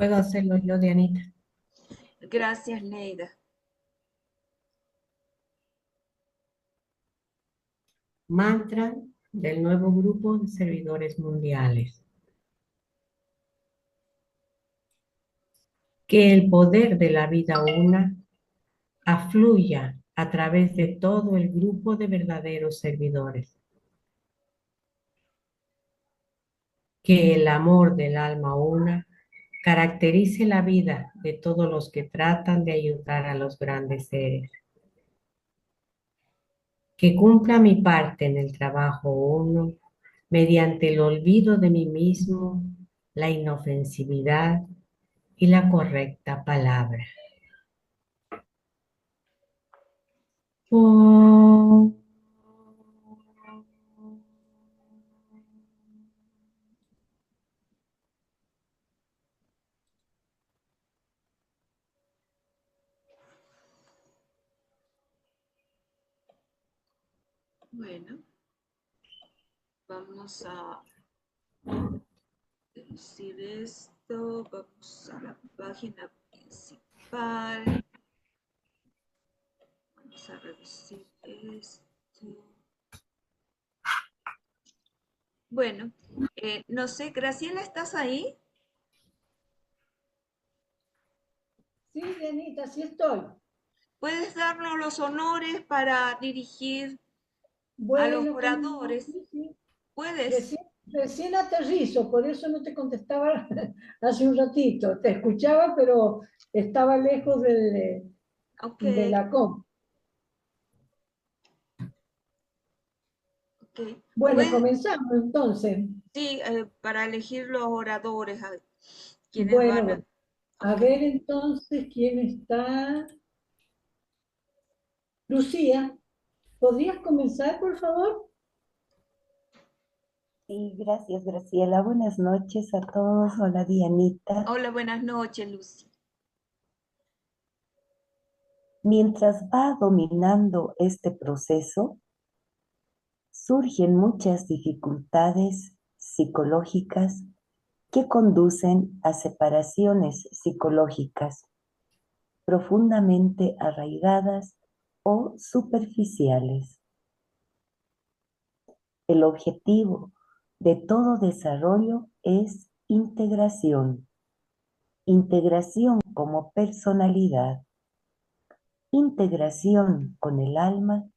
Puedo hacerlo yo, Dianita. Gracias, Neida. Mantra del nuevo grupo de servidores mundiales. Que el poder de la vida una afluya a través de todo el grupo de verdaderos servidores. Que el amor del alma una caracterice la vida de todos los que tratan de ayudar a los grandes seres. Que cumpla mi parte en el trabajo uno mediante el olvido de mí mismo, la inofensividad y la correcta palabra. Oh. Bueno, vamos a decir esto. Vamos a la página principal. Vamos a reducir esto. Bueno, no sé, Graciela, ¿estás ahí? Sí, Dianita, sí estoy. ¿Puedes darnos los honores para dirigir a los Bueno, cómo no, oradores? sí, sí. ¿Puedes? Recién aterrizo, por eso no te contestaba hace un ratito. Te escuchaba, pero estaba lejos Ok, de la com. ok. Bueno, Pues comenzamos entonces. sí, para elegir los oradores, a quienes van a... Bueno, a Ok. ver entonces quién está. Lucía, ¿podrías comenzar, por favor? Sí, gracias, Graciela. Buenas noches a todos. Hola, Dianita. Hola, buenas noches, Lucy. Mientras va dominando este proceso, surgen muchas dificultades psicológicas que conducen a separaciones psicológicas profundamente arraigadas o superficiales. El objetivo de todo desarrollo es integración, integración como personalidad, integración con el alma,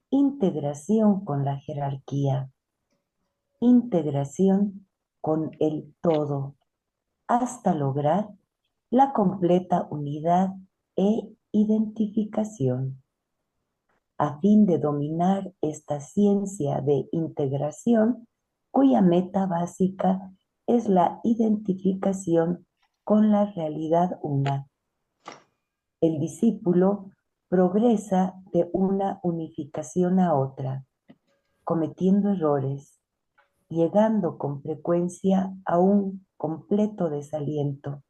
integración con la jerarquía, integración con el todo, hasta lograr la completa unidad e identificación. A fin de dominar esta ciencia de integración, cuya meta básica es la identificación con la realidad una. El discípulo progresa de una unificación a otra, cometiendo errores, llegando con frecuencia a un completo desaliento,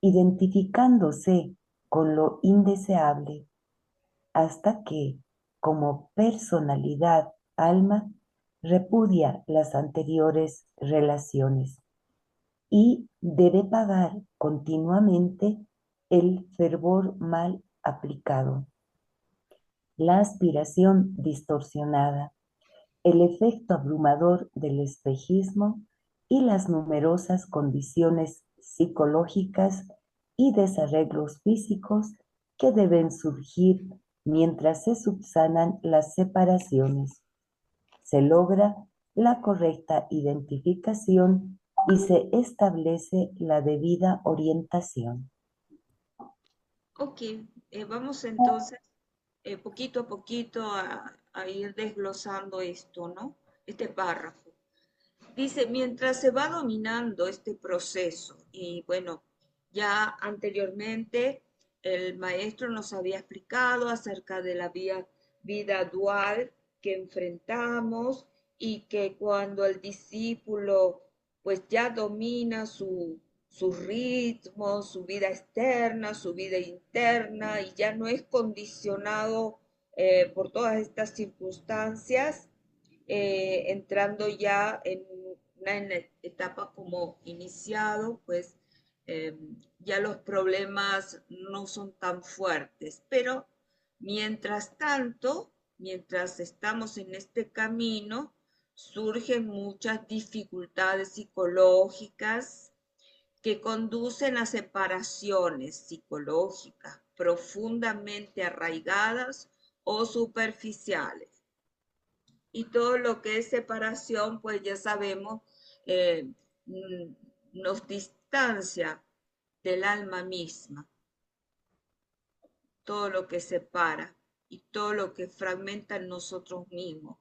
identificándose con lo indeseable, hasta que, como personalidad alma, repudia las anteriores relaciones y debe pagar continuamente el fervor mal aplicado, la aspiración distorsionada, el efecto abrumador del espejismo y las numerosas condiciones psicológicas y desarreglos físicos que deben surgir mientras se subsanan las separaciones. Se logra la correcta identificación y se establece la debida orientación. Ok, vamos entonces poquito a poquito a ir desglosando esto, ¿no? Este párrafo. Dice, mientras se va dominando este proceso, y bueno, ya anteriormente el maestro nos había explicado acerca de la vida dual que enfrentamos y que cuando el discípulo pues ya domina su ritmo, su vida externa, su vida interna y ya no es condicionado por todas estas circunstancias, entrando ya en una etapa como iniciado, pues ya los problemas no son tan fuertes. Pero mientras tanto, mientras estamos en este camino, surgen muchas dificultades psicológicas que conducen a separaciones psicológicas profundamente arraigadas o superficiales. Y todo lo que es separación, pues ya sabemos, eh, nos distancia del alma misma, todo lo que separa y todo lo que fragmenta en nosotros mismos.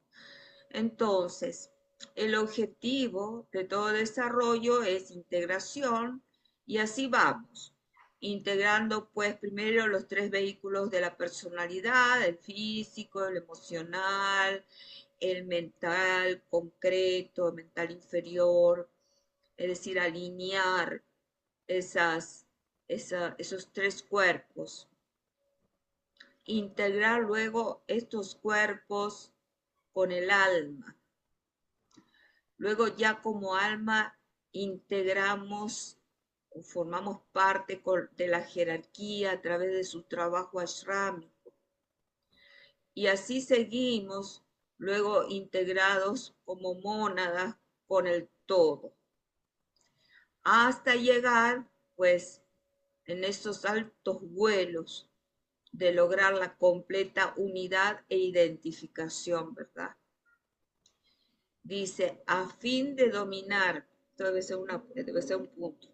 Entonces, el objetivo de todo desarrollo es integración y así vamos, integrando pues primero los tres vehículos de la personalidad, el físico, el emocional, el mental concreto, el mental inferior, es decir, alinear esos tres cuerpos, integrar luego estos cuerpos con el alma. Luego ya como alma integramos o formamos parte de la jerarquía a través de su trabajo ashrámico. Y así seguimos luego integrados como mónadas con el todo. Hasta llegar pues en esos altos vuelos de lograr la completa unidad e identificación, ¿verdad? Dice, a fin de dominar, esto debe ser un punto,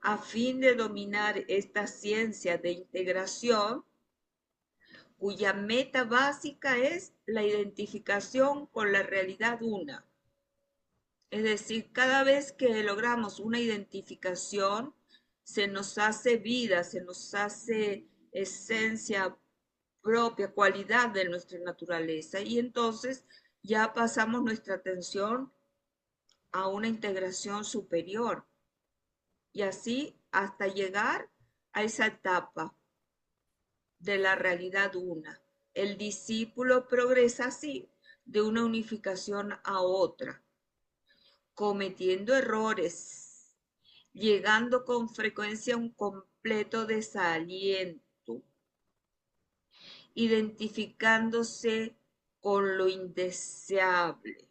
a fin de dominar esta ciencia de integración, cuya meta básica es la identificación con la realidad una. Es decir, cada vez que logramos una identificación, se nos hace vida, se nos hace esencia propia, cualidad de nuestra naturaleza. Y entonces ya pasamos nuestra atención a una integración superior. Y así hasta llegar a esa etapa de la realidad una. El discípulo progresa así, de una unificación a otra, cometiendo errores, llegando con frecuencia a un completo desaliento, identificándose con lo indeseable.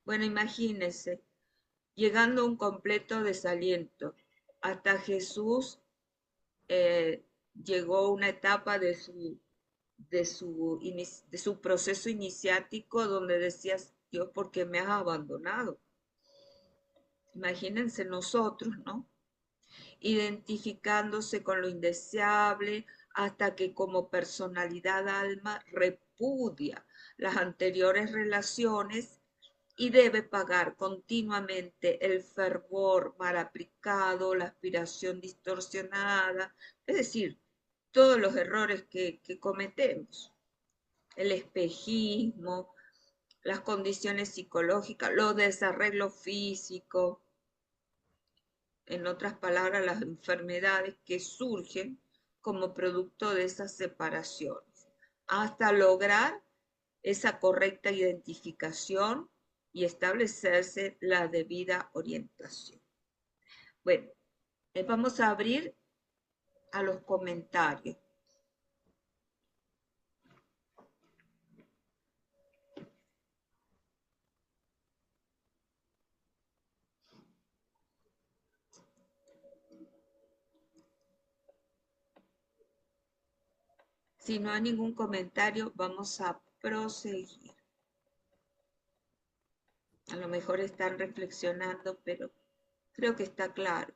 Bueno, imagínense, llegando a un completo desaliento. Hasta Jesús llegó a una etapa de su proceso iniciático donde decías, Dios, ¿por qué me has abandonado? Imagínense nosotros, ¿no? Identificándose con lo indeseable hasta que como personalidad alma repudia las anteriores relaciones y debe pagar continuamente el fervor mal aplicado, la aspiración distorsionada, es decir, todos los errores que cometemos, el espejismo, las condiciones psicológicas, los desarreglos físicos, en otras palabras, las enfermedades que surgen como producto de esas separaciones, hasta lograr esa correcta identificación y establecerse la debida orientación. Bueno, vamos a abrir a los comentarios. Si no hay ningún comentario, vamos a proseguir. A lo mejor están reflexionando, pero creo que está claro.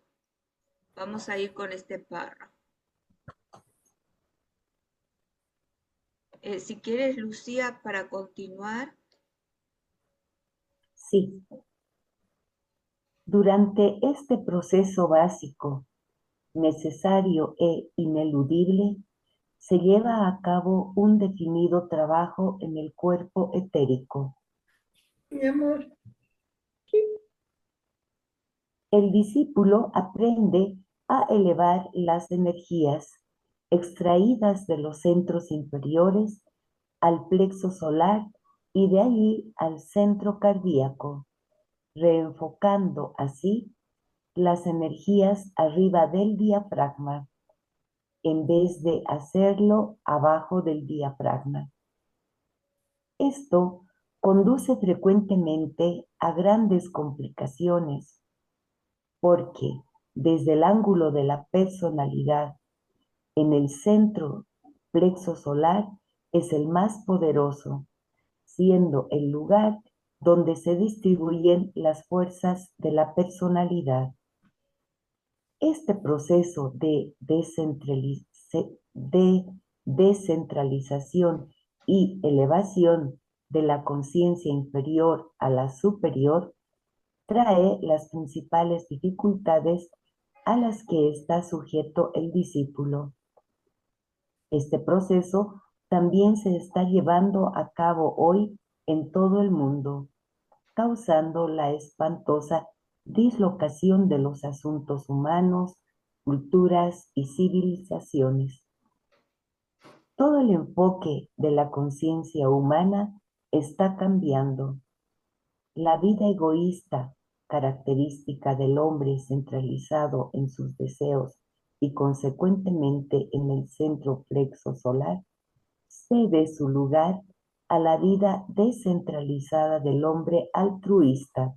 Vamos a ir con este párrafo. Si quieres, Lucía, para continuar. Sí. Durante este proceso básico, necesario e ineludible, se lleva a cabo un definido trabajo en el cuerpo etérico. Mi amor, El discípulo aprende a elevar las energías extraídas de los centros inferiores al plexo solar y de allí al centro cardíaco, reenfocando así las energías arriba del diafragma, en vez de hacerlo abajo del diafragma. Esto conduce frecuentemente a grandes complicaciones, porque desde el ángulo de la personalidad, en el centro plexo solar es el más poderoso, siendo el lugar donde se distribuyen las fuerzas de la personalidad. Este proceso de descentralización y elevación de la conciencia inferior a la superior trae las principales dificultades a las que está sujeto el discípulo. Este proceso también se está llevando a cabo hoy en todo el mundo, causando la espantosa dislocación de los asuntos humanos, culturas y civilizaciones. Todo el enfoque de la conciencia humana está cambiando. La vida egoísta, característica del hombre centralizado en sus deseos y consecuentemente en el centro plexo solar, cede su lugar a la vida descentralizada del hombre altruista,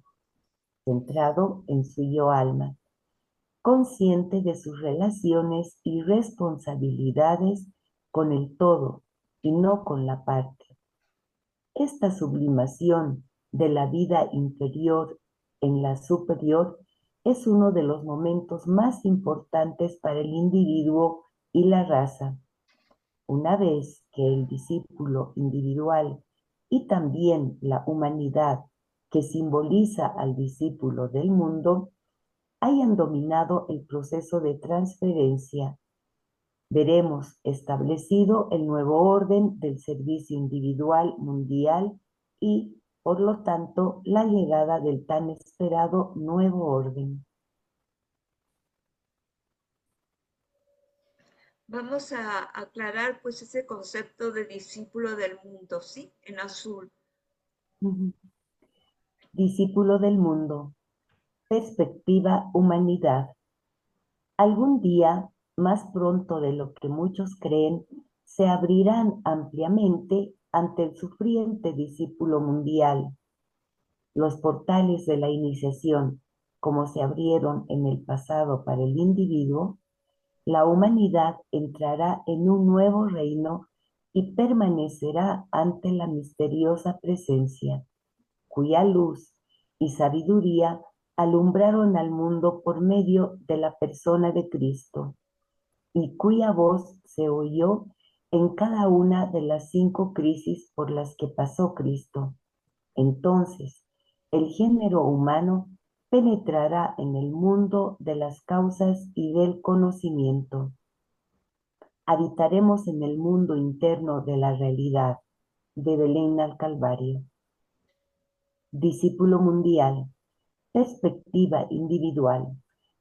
centrado en su yo alma, consciente de sus relaciones y responsabilidades con el todo y no con la parte. Esta sublimación de la vida inferior en la superior es uno de los momentos más importantes para el individuo y la raza. Una vez que el discípulo individual y también la humanidad que simboliza al discípulo del mundo hayan dominado el proceso de transferencia, veremos establecido el nuevo orden del servicio individual mundial y, por lo tanto, la llegada del tan esperado nuevo orden. Vamos a aclarar pues ese concepto de discípulo del mundo, ¿sí? En azul. Discípulo del mundo. Perspectiva humanidad. Algún día, más pronto de lo que muchos creen, se abrirán ampliamente ante el sufriente discípulo mundial los portales de la iniciación, como se abrieron en el pasado para el individuo. La humanidad entrará en un nuevo reino y permanecerá ante la misteriosa presencia, cuya luz y sabiduría alumbraron al mundo por medio de la persona de Cristo, y cuya voz se oyó en cada una de las 5 crisis por las que pasó Cristo. Entonces, el género humano penetrará en el mundo de las causas y del conocimiento. Habitaremos en el mundo interno de la realidad, de Belén al Calvario. Discípulo mundial, perspectiva individual,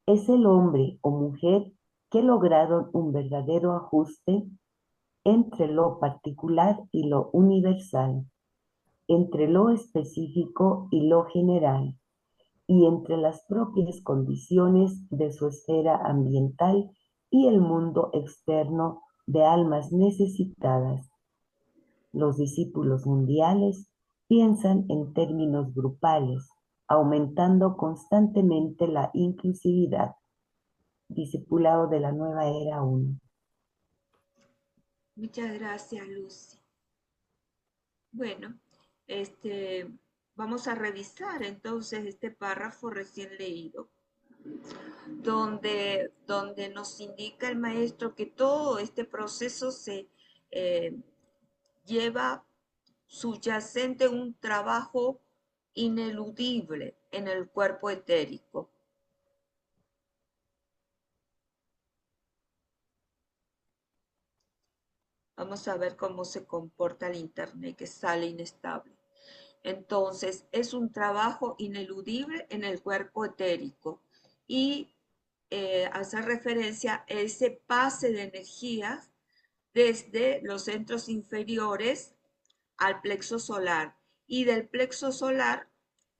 es el hombre o mujer que lograron un verdadero ajuste entre lo particular y lo universal, entre lo específico y lo general, y entre las propias condiciones de su esfera ambiental y el mundo externo de almas necesitadas. Los discípulos mundiales piensan en términos grupales, aumentando constantemente la inclusividad. Discipulado de la Nueva Era 1. Muchas gracias, Lucy. Bueno, vamos a revisar entonces este párrafo recién leído, donde nos indica el maestro que todo este proceso se lleva subyacente un trabajo ineludible en el cuerpo etérico. Vamos a ver cómo se comporta el internet, que sale inestable. Entonces, es un trabajo ineludible en el cuerpo etérico y hace referencia a ese pase de energías desde los centros inferiores al plexo solar y del plexo solar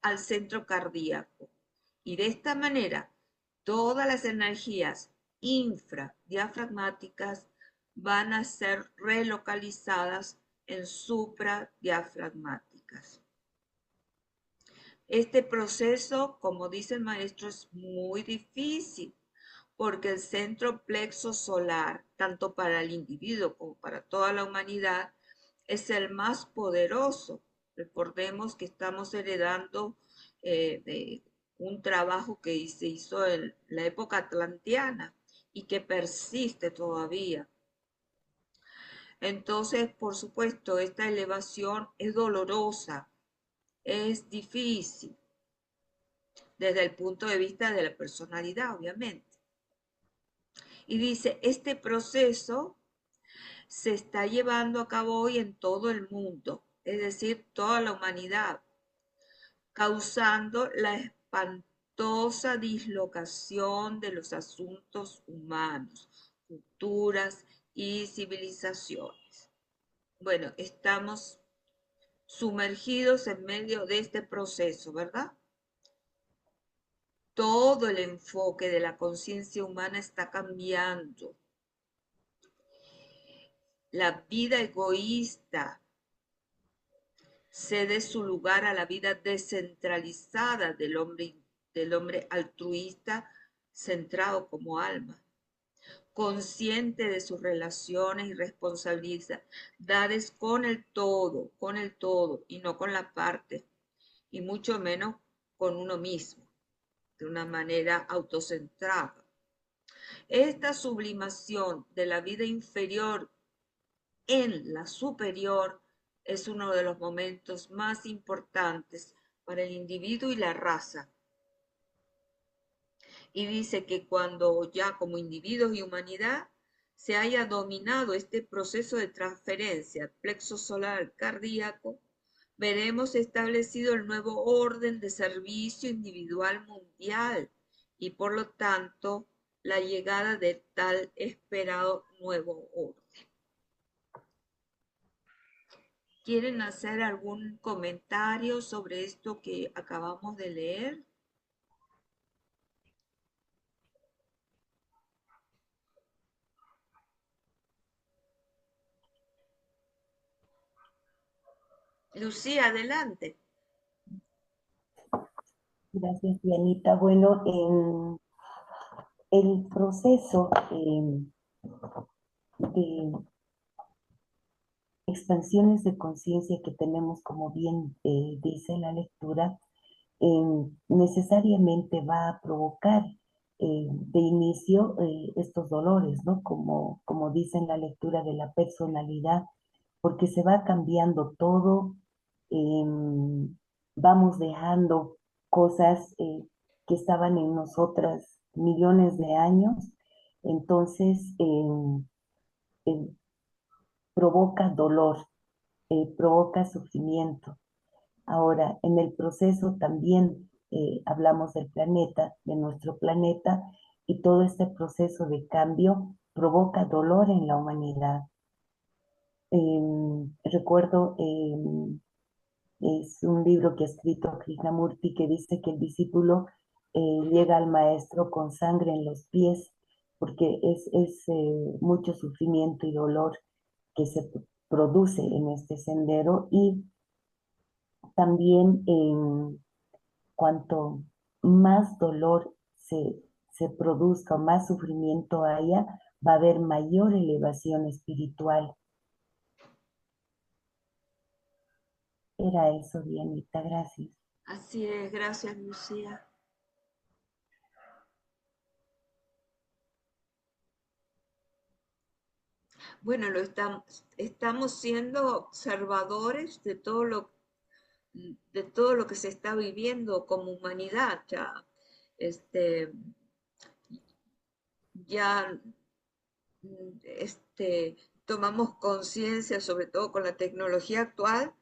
al centro cardíaco. Y de esta manera, todas las energías infradiafragmáticas van a ser relocalizadas en supradiafragmáticas. Este proceso, como dice el maestro, es muy difícil porque el centro plexo solar, tanto para el individuo como para toda la humanidad, es el más poderoso. Recordemos que estamos heredando de un trabajo que se hizo en la época atlanteana y que persiste todavía. Entonces, por supuesto, esta elevación es dolorosa, es difícil desde el punto de vista de la personalidad, obviamente. Y dice, este proceso se está llevando a cabo hoy en todo el mundo, es decir, toda la humanidad, causando la espantosa dislocación de los asuntos humanos, culturas y civilizaciones. Bueno, estamos sumergidos en medio de este proceso, ¿verdad? Todo el enfoque de la conciencia humana está cambiando. La vida egoísta cede su lugar a la vida descentralizada del hombre altruista centrado como alma, consciente de sus relaciones y responsabilidades con el todo y no con la parte, y mucho menos con uno mismo, de una manera autocentrada. Esta sublimación de la vida inferior en la superior es uno de los momentos más importantes para el individuo y la raza. Y dice que cuando ya como individuos y humanidad se haya dominado este proceso de transferencia plexo solar cardíaco, veremos establecido el nuevo orden de servicio individual mundial y por lo tanto la llegada de tal esperado nuevo orden. ¿Quieren hacer algún comentario sobre esto que acabamos de leer? Lucía, adelante. Gracias, Dianita. Bueno, el proceso de expansiones de conciencia que tenemos, como bien dice la lectura, necesariamente va a provocar de inicio estos dolores, ¿no? Como dice en la lectura de la personalidad, porque se va cambiando todo, vamos dejando cosas que estaban en nosotras millones de años, entonces eh, provoca dolor, provoca sufrimiento. Ahora, en el proceso también hablamos del planeta, de nuestro planeta, y todo este proceso de cambio provoca dolor en la humanidad. Recuerdo, es un libro que ha escrito Krishnamurti que dice que el discípulo llega al maestro con sangre en los pies, porque es mucho sufrimiento y dolor que se produce en este sendero, y también cuanto más dolor se produzca o más sufrimiento haya, va a haber mayor elevación espiritual. Era eso, Dianita, gracias. Así es, gracias, Lucía. Bueno, estamos siendo observadores de todo lo que se está viviendo como humanidad. Ya tomamos conciencia, sobre todo con la tecnología actual,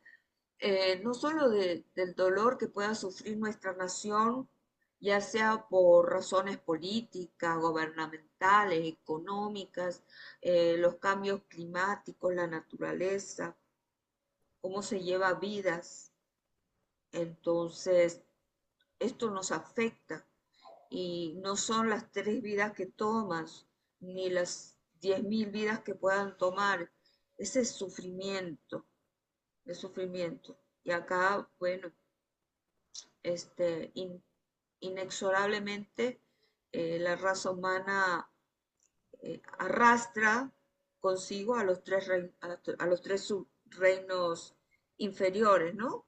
no solo del dolor que pueda sufrir nuestra nación, ya sea por razones políticas, gubernamentales, económicas, los cambios climáticos, la naturaleza, cómo se lleva vidas. Entonces, esto nos afecta y no son las 3 vidas que tomas, ni las 10.000 vidas que puedan tomar. Ese es sufrimiento, es sufrimiento. Y acá, bueno, inexorablemente la raza humana arrastra consigo a los tres reinos inferiores, ¿no?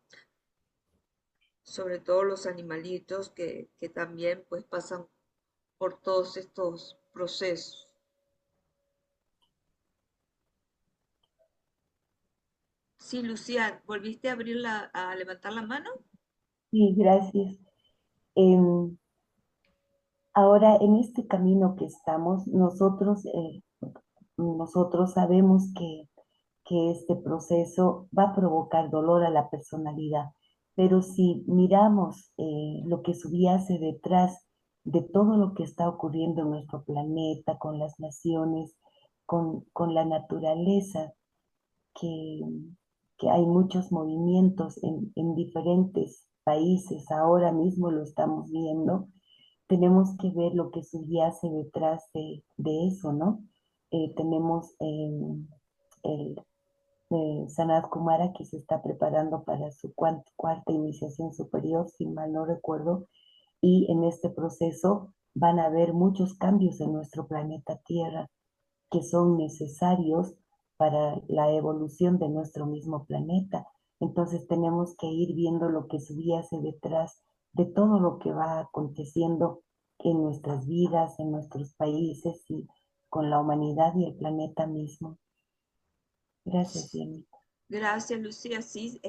Sobre todo los animalitos que también pues pasan por todos estos procesos. Sí, Lucía, ¿volviste a a levantar la mano? Sí, gracias. Em, Ahora, en este camino que estamos, nosotros sabemos que este proceso va a provocar dolor a la personalidad, pero si miramos lo que subyace detrás de todo lo que está ocurriendo en nuestro planeta, con las naciones, con la naturaleza, que, que hay muchos movimientos en diferentes países, ahora mismo lo estamos viendo, tenemos que ver lo que subyace detrás de eso, ¿no? Tenemos el Sanat Kumara que se está preparando para su cuarta iniciación superior, si mal no recuerdo, y en este proceso van a haber muchos cambios en nuestro planeta Tierra que son necesarios para la evolución de nuestro mismo planeta. Entonces tenemos que ir viendo lo que subyace detrás de todo lo que va aconteciendo en nuestras vidas, en nuestros países y con la humanidad y el planeta mismo. Gracias, Jenny. Gracias, Lucía. Sí,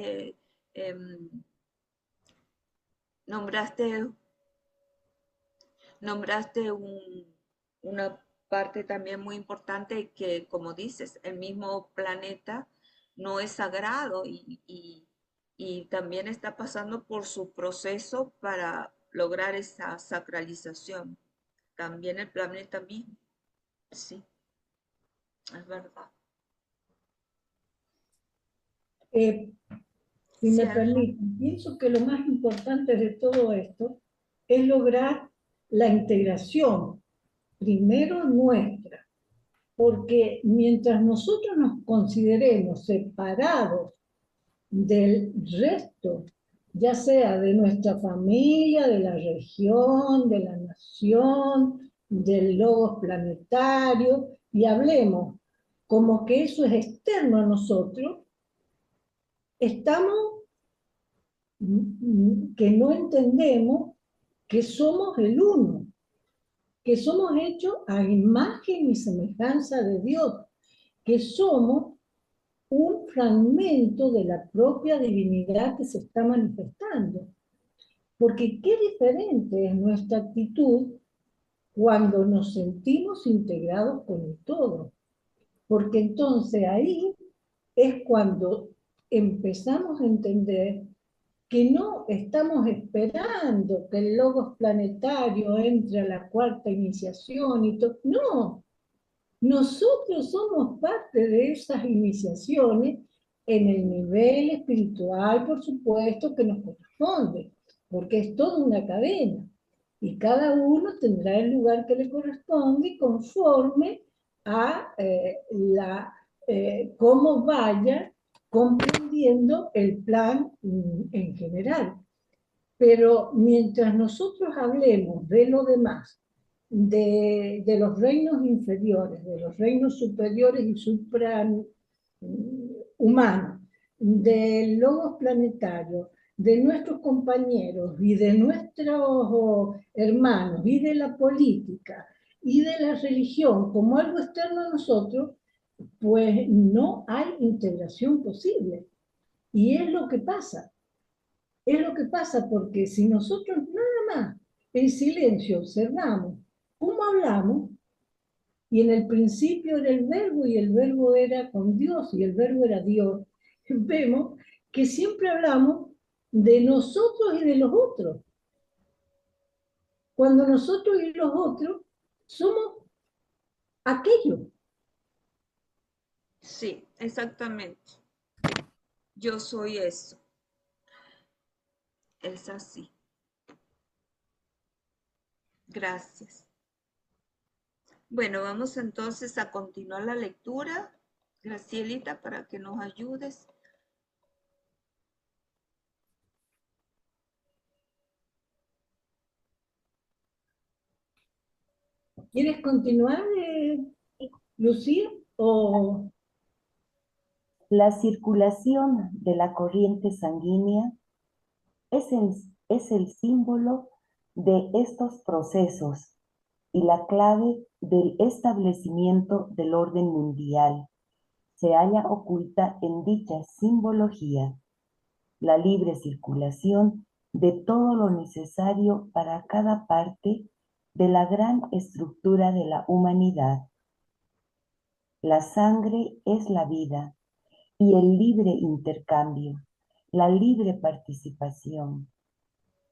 nombraste, nombraste una parte también muy importante que, como dices, el mismo planeta no es sagrado y también está pasando por su proceso para lograr esa sacralización. También el planeta mismo, sí, es verdad. Eh, si Sí, me permiten, pienso que lo más importante de todo esto es lograr la integración, primero nuestra, porque mientras nosotros nos consideremos separados del resto, ya sea de nuestra familia, de la región, de la nación, del logos planetario, y hablemos como que eso es externo a nosotros, estamos que no entendemos que somos el uno, que somos hechos a imagen y semejanza de Dios, que somos un fragmento de la propia divinidad que se está manifestando. Porque qué diferente es nuestra actitud cuando nos sentimos integrados con el todo. Porque entonces ahí es cuando empezamos a entender que no estamos esperando que el logos planetario entre a la cuarta iniciación y todo. No, nosotros somos parte de esas iniciaciones en el nivel espiritual, por supuesto, que nos corresponde, porque es toda una cadena. Y cada uno tendrá el lugar que le corresponde conforme a cómo vaya comprendiendo el plan en general. Pero mientras nosotros hablemos de lo demás, de los reinos inferiores, de los reinos superiores y suprahumanos, del logos planetario, de nuestros compañeros y de nuestros hermanos y de la política y de la religión como algo externo a nosotros, pues no hay integración posible. Y es lo que pasa. Es lo que pasa porque si nosotros nada más en silencio observamos cómo hablamos, y en el principio era el verbo y el verbo era con Dios y el verbo era Dios, vemos que siempre hablamos de nosotros y de los otros, cuando nosotros y los otros somos aquello. sí, exactamente. Yo soy eso. Es así. Gracias. Bueno, vamos entonces a continuar la lectura. Gracielita, para que nos ayudes. ¿Quieres continuar, Lucía? O La circulación de la corriente sanguínea es el, es el símbolo de estos procesos y la clave del establecimiento del orden mundial se halla oculta en dicha simbología, la libre circulación de todo lo necesario para cada parte de la gran estructura de la humanidad. La sangre es la vida y el libre intercambio, la libre participación,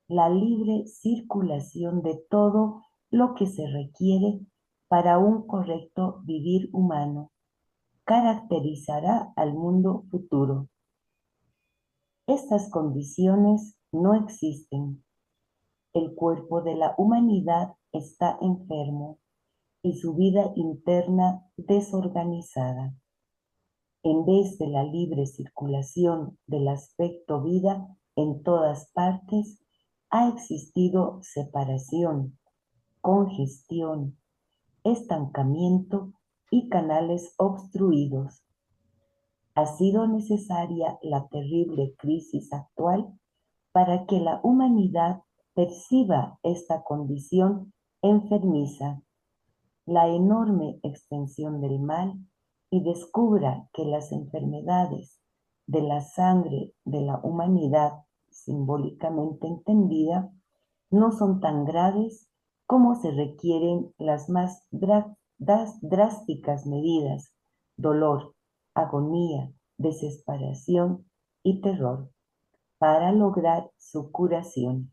la libre circulación de todo lo que se requiere para un correcto vivir humano, caracterizará al mundo futuro. Estas condiciones no existen. El cuerpo de la humanidad está enfermo y su vida interna desorganizada. En vez de la libre circulación del aspecto vida en todas partes, ha existido separación, congestión, estancamiento y canales obstruidos. Ha sido necesaria la terrible crisis actual para que la humanidad perciba esta condición enfermiza, la enorme extensión del mal y descubra que las enfermedades de la sangre de la humanidad, simbólicamente entendida, no son tan graves como se requieren las más drásticas medidas, dolor, agonía, desesperación y terror, para lograr su curación.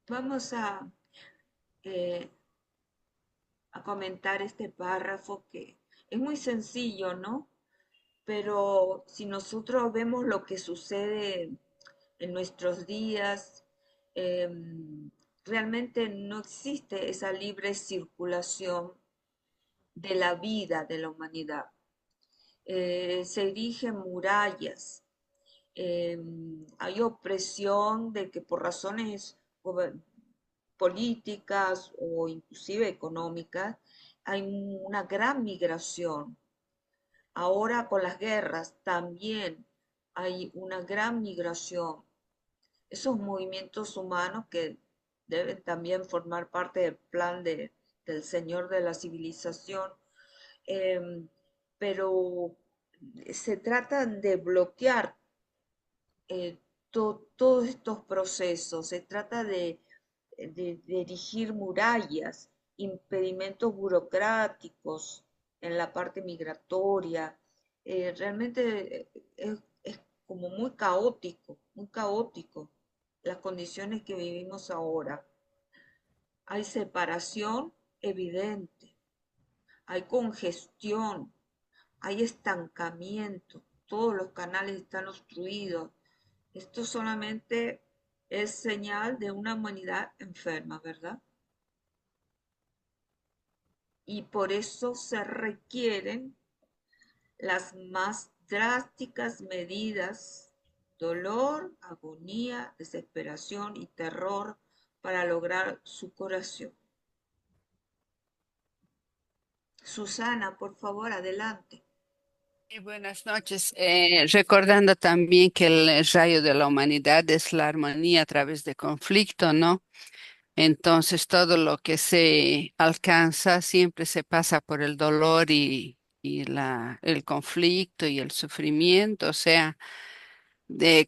Vamos eh, a comentar este párrafo que es muy sencillo, ¿no? Pero si nosotros vemos lo que sucede en nuestros días, eh, realmente no existe esa libre circulación de la vida de la humanidad. Se erigen murallas, eh, hay opresión de que por razones políticas o inclusive económicas hay una gran migración. Ahora con las guerras también hay una gran migración. Esos movimientos humanos que deben también formar parte del plan del Señor de la civilización, em, pero se trata de bloquear todos estos procesos, se trata de erigir murallas, impedimentos burocráticos en la parte migratoria. Realmente es como muy caótico las condiciones que vivimos ahora. Hay separación evidente, hay congestión, hay estancamiento, todos los canales están obstruidos. Esto solamente es señal de una humanidad enferma, ¿verdad? Y por eso se requieren las más drásticas medidas, dolor, agonía, desesperación y terror para lograr su curación. Susana, por favor, adelante. Buenas noches. Recordando también que el rayo de la humanidad es la armonía a través de conflicto, ¿no? Entonces todo lo que se alcanza siempre se pasa por el dolor y el conflicto y el sufrimiento. O sea,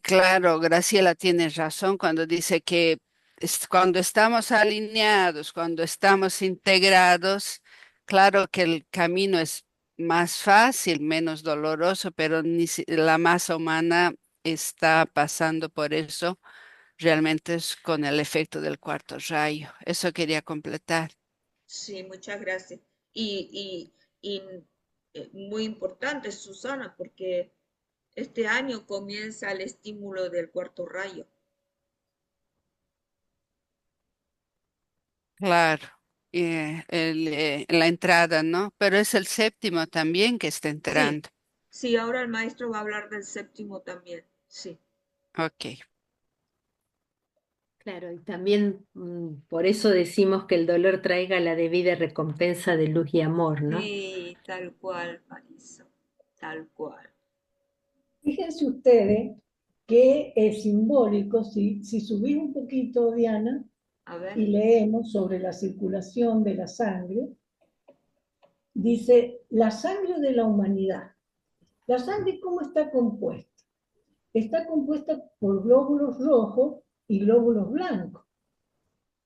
claro, Graciela tiene razón cuando dice que cuando estamos alineados, cuando estamos integrados, claro que el camino es más fácil, menos doloroso, pero la masa humana está pasando por eso. Realmente es con el efecto del cuarto rayo. Eso quería completar. Sí, muchas gracias. Y muy importante, Susana, porque este año comienza el estímulo del cuarto rayo. claro. La entrada, ¿no? Pero es el séptimo también que está Sí, entrando. sí, ahora el maestro va a hablar del séptimo también. Sí, Ok. Claro, y también por eso decimos que el dolor traiga la debida recompensa de luz y amor, ¿no? sí, tal cual, Marisa, tal cual. Fíjense ustedes que es simbólico, si subís un poquito, Diana, A ver, y leemos sobre la circulación de la sangre, dice, la sangre de la humanidad. ¿La sangre cómo está compuesta? Está compuesta por glóbulos rojos y glóbulos blancos.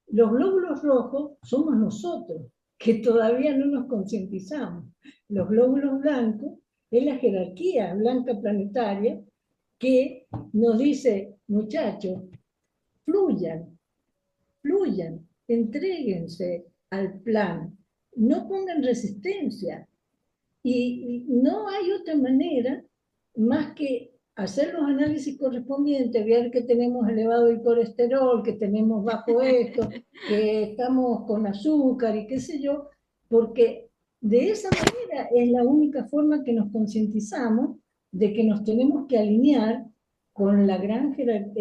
Los glóbulos rojos somos nosotros, que todavía no nos concientizamos. Los glóbulos blancos es la jerarquía blanca planetaria que nos dice, muchachos, fluyan, fluyan, entréguense al plan, no pongan resistencia. Y no hay otra manera más que hacer los análisis correspondientes, ver que tenemos elevado el colesterol, que tenemos bajo esto, que estamos con azúcar y qué sé yo, porque de esa manera es la única forma que nos concientizamos de que nos tenemos que alinear con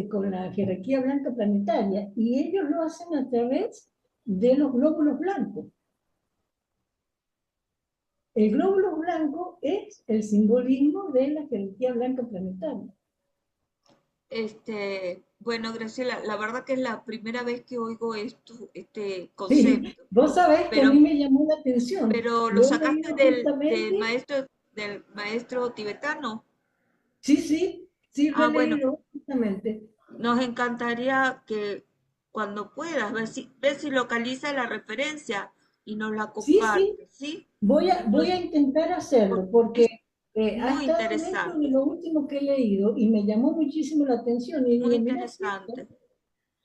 con la jerarquía blanca planetaria, y ellos lo hacen a través de los glóbulos blancos. El glóbulo blanco es el simbolismo de la jerarquía blanca planetaria. Bueno, Graciela, la verdad que es la primera vez que oigo esto, este Sí, concepto, vos sabés que a mí pero, me llamó la atención. pero lo Lo he sacaste leído justamente. del maestro tibetano. Sí, sí, sí, lo he Ah, bueno, leído justamente. nos encantaría que cuando puedas, ver si localiza la referencia y nos la Sí, sí, comparte, ¿sí? voy a Entonces, intentar hacerlo, es porque ha muy estado dentro de interesante, lo último que he leído y me llamó muchísimo la atención. Y muy digo, mira, interesante,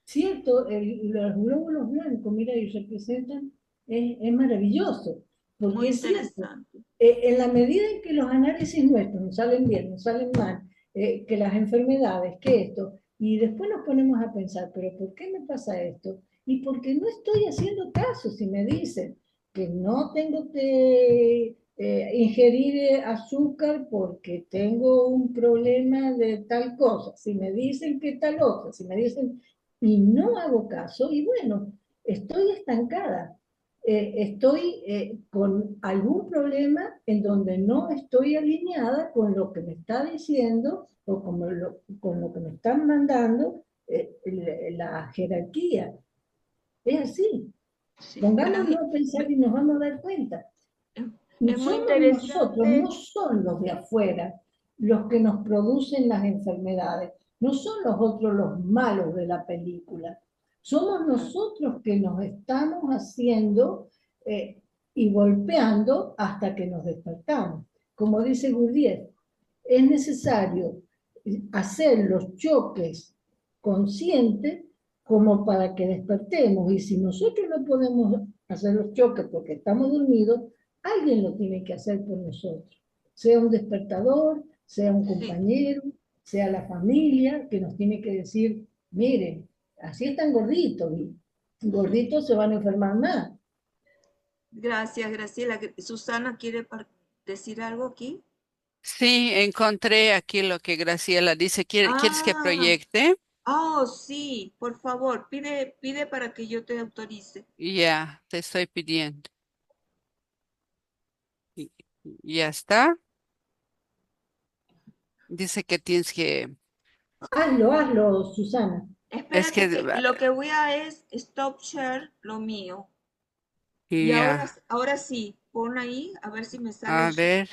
cierto, los glóbulos blancos, mira, y representan, es maravilloso, muy porque es cierto, interesante. en la medida en que los análisis nuestros nos salen bien, nos salen mal, que las enfermedades, que esto, y después nos ponemos a pensar, pero ¿por qué me pasa esto? Y porque no estoy haciendo caso si me dicen que no tengo que ingerir azúcar porque tengo un problema de tal cosa, si me dicen que tal otra, si me dicen y no hago caso, y bueno, estoy estancada, estoy con algún problema en donde no estoy alineada con lo que me está diciendo o con lo que me están mandando la jerarquía. Es así. Sí, Pongámonos a pensar y nos vamos a dar cuenta. es No es muy somos nosotros, no interesante. son los de afuera los que nos producen las enfermedades, no son los otros los malos de la película, somos nosotros que nos estamos haciendo y golpeando hasta que nos despertamos. Como dice Gurdjieff, es necesario hacer los choques conscientes como para que despertemos, y si nosotros no podemos hacer los choques porque estamos dormidos, alguien lo tiene que hacer por nosotros, sea un despertador, sea un Sí, compañero, sea la familia, que nos tiene que decir, miren, así están gorditos, y gorditos se van a enfermar más. gracias, Graciela. Susana quiere decir algo aquí. Sí, encontré aquí lo que Graciela dice. ¿Quieres que Ah, proyecte? oh, sí, por favor, pide para que yo te autorice. Ya, te estoy pidiendo. Y- Ya está. Dice que tienes que, Hazlo, hazlo, Susana. es que, Espérate que lo que voy a es stop share lo mío. Y ya, ahora sí, pon ahí a ver si me sale el a share. ver,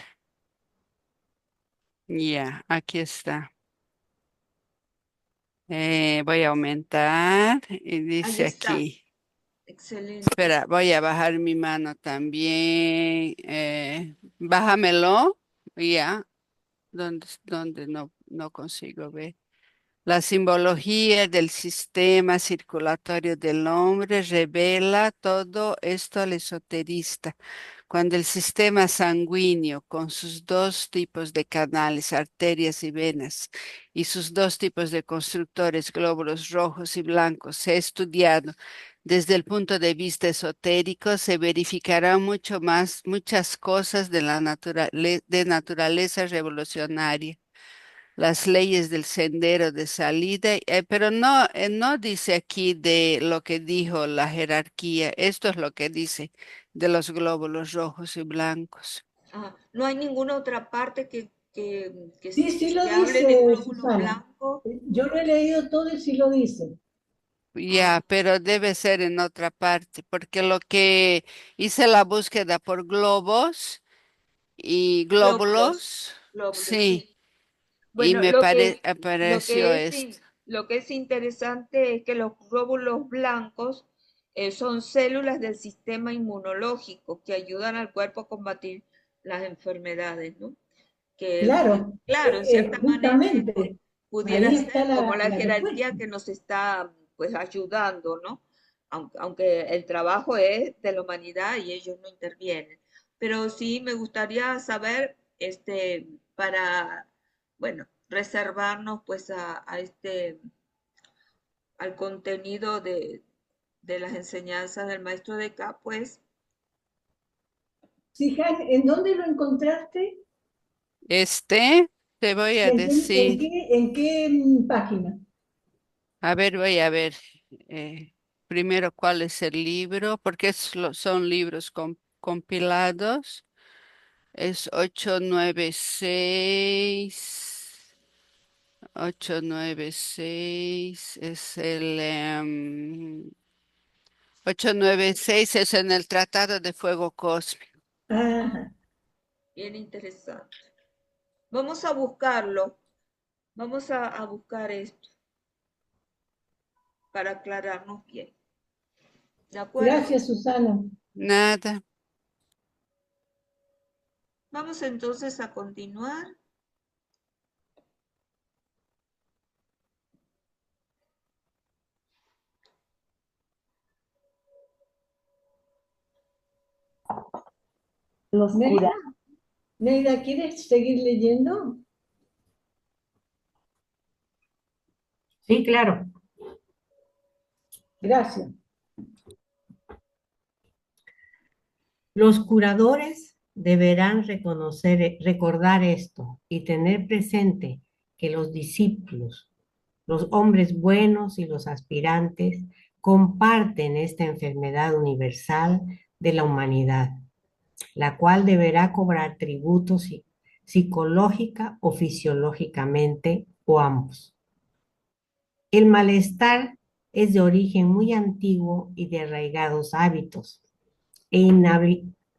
ya, aquí está. Voy a aumentar y Ahí dice está. aquí. Excelente. Espera, voy a bajar mi mano también. Bájamelo. Ya, donde no consigo ver. La simbología del sistema circulatorio del hombre revela todo esto al esoterista cuando el sistema sanguíneo con sus dos tipos de canales, arterias y venas, y sus dos tipos de constructores, glóbulos rojos y blancos, se ha estudiado desde el punto de vista esotérico, se verificarán muchas cosas de la de naturaleza revolucionaria, las leyes del sendero de salida, pero no dice aquí de lo que dijo la jerarquía, esto es lo que dice de los glóbulos rojos y blancos. No hay ninguna otra parte Sí, sí lo que hable de dice glóbulo Susana. blanco. Yo lo he leído todo y sí lo dice. Ya, pero debe ser en otra parte, porque lo que hice la búsqueda por globos y Glóbulos, glóbulos, glóbulos, sí, sí. y Bueno, lo apareció que es, esto. lo que es interesante es que los glóbulos blancos son células del sistema inmunológico que ayudan al cuerpo a combatir las enfermedades, ¿no? Claro, Claro, en cierta manera justamente, pudiera ahí está ser como la la respuesta. jerarquía que nos está pues ayudando, ¿no? Aunque el trabajo es de la humanidad y ellos no intervienen. Pero sí me gustaría saber, para, bueno, reservarnos pues al contenido de las enseñanzas del maestro de acá, pues, Sí, Jan, ¿en dónde lo encontraste? Te voy a ¿En decir, qué página? a ver, voy a ver primero cuál es el libro, porque son libros compilados. Es 896 es el 896 es en el Tratado de Fuego Cósmico. Ah, bien interesante. Vamos a buscarlo, vamos a buscar esto para aclararnos bien. ¿De acuerdo? gracias, Susana. Nada. Vamos entonces a continuar. Los Neida, cura, Neida, ¿quieres seguir leyendo? Sí, claro. Gracias. Los curadores deberán recordar esto y tener presente que los discípulos, los hombres buenos y los aspirantes comparten esta enfermedad universal de la humanidad, la cual deberá cobrar tributo psicológica o fisiológicamente o ambos. El malestar es de origen muy antiguo y de arraigados hábitos e,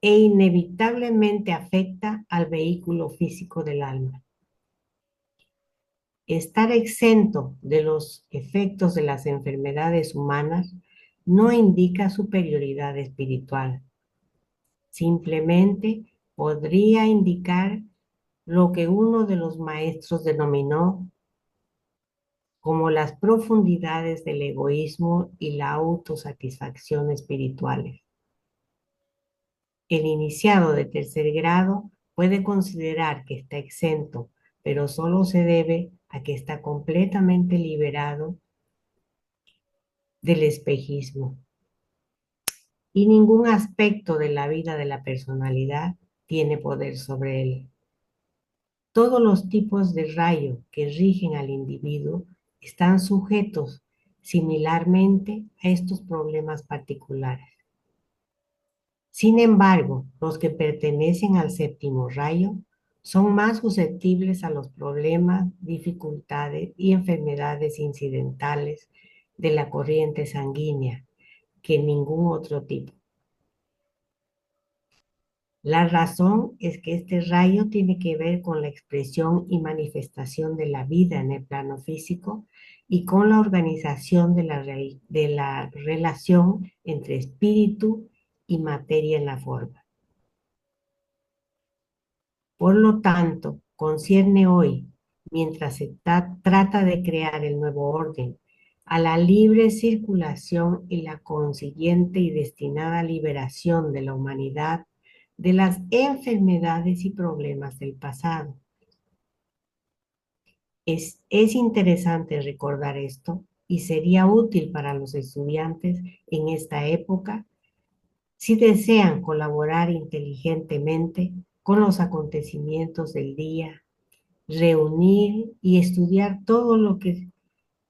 e inevitablemente afecta al vehículo físico del alma. Estar exento de los efectos de las enfermedades humanas no indica superioridad espiritual. Simplemente podría indicar lo que uno de los maestros denominó como las profundidades del egoísmo y la autosatisfacción espirituales. El iniciado de tercer grado puede considerar que está exento, pero solo se debe a que está completamente liberado del espejismo. Y ningún aspecto de la vida de la personalidad tiene poder sobre él. Todos los tipos de rayo que rigen al individuo están sujetos similarmente a estos problemas particulares. Sin embargo, los que pertenecen al séptimo rayo son más susceptibles a los problemas, dificultades y enfermedades incidentales de la corriente sanguínea que ningún otro tipo. La razón es que este rayo tiene que ver con la expresión y manifestación de la vida en el plano físico y con la organización de la relación entre espíritu y materia en la forma. Por lo tanto, concierne hoy, mientras se trata de crear el nuevo orden, a la libre circulación y la consiguiente y destinada liberación de la humanidad de las enfermedades y problemas del pasado. Es interesante recordar esto y sería útil para los estudiantes en esta época si desean colaborar inteligentemente con los acontecimientos del día, reunir y estudiar todo lo que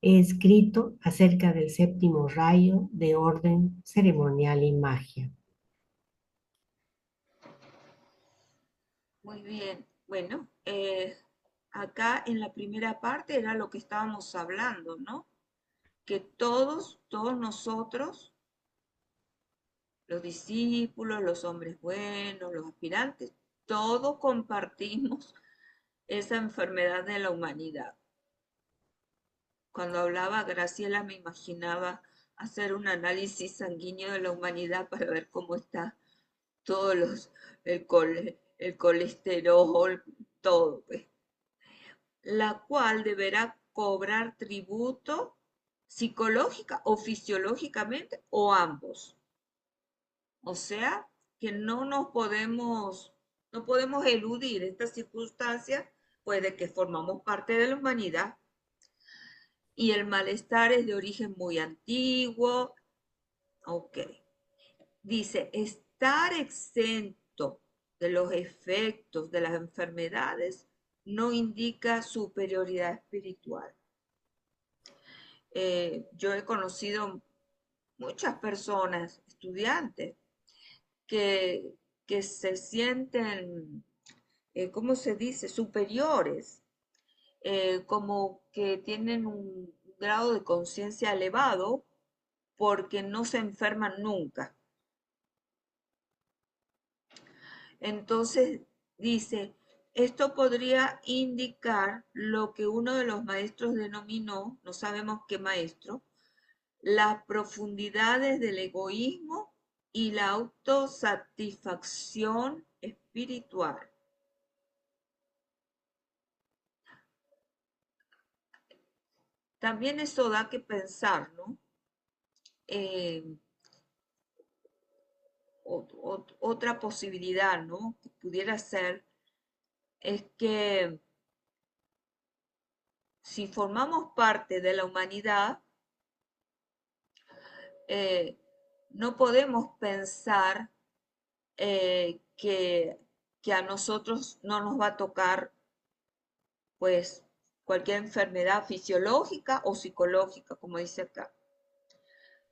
he escrito acerca del séptimo rayo de orden ceremonial y magia. Muy bien. Bueno, acá en la primera parte era lo que estábamos hablando, ¿no? Que todos nosotros, los discípulos, los hombres buenos, los aspirantes, todos compartimos esa enfermedad de la humanidad. Cuando hablaba Graciela me imaginaba hacer un análisis sanguíneo de la humanidad para ver cómo está todos el colesterol, todo, pues. La cual deberá cobrar tributo psicológica o fisiológicamente o ambos. O sea, que no podemos eludir esta circunstancia, pues de que formamos parte de la humanidad y el malestar es de origen muy antiguo. Ok. Dice, estar exento de los efectos de las enfermedades no indica superioridad espiritual. Yo he conocido muchas personas, estudiantes, que, que se sienten, ¿cómo se dice?, superiores, como que tienen un grado de conciencia elevado porque no se enferman nunca. Entonces dice, esto podría indicar lo que uno de los maestros denominó, no sabemos qué maestro, las profundidades del egoísmo y la autosatisfacción espiritual. También eso da que pensar, ¿no? Otra posibilidad, ¿no?, que pudiera ser es que si formamos parte de la humanidad, no podemos pensar que a nosotros no nos va a tocar, pues, cualquier enfermedad fisiológica o psicológica, como dice acá.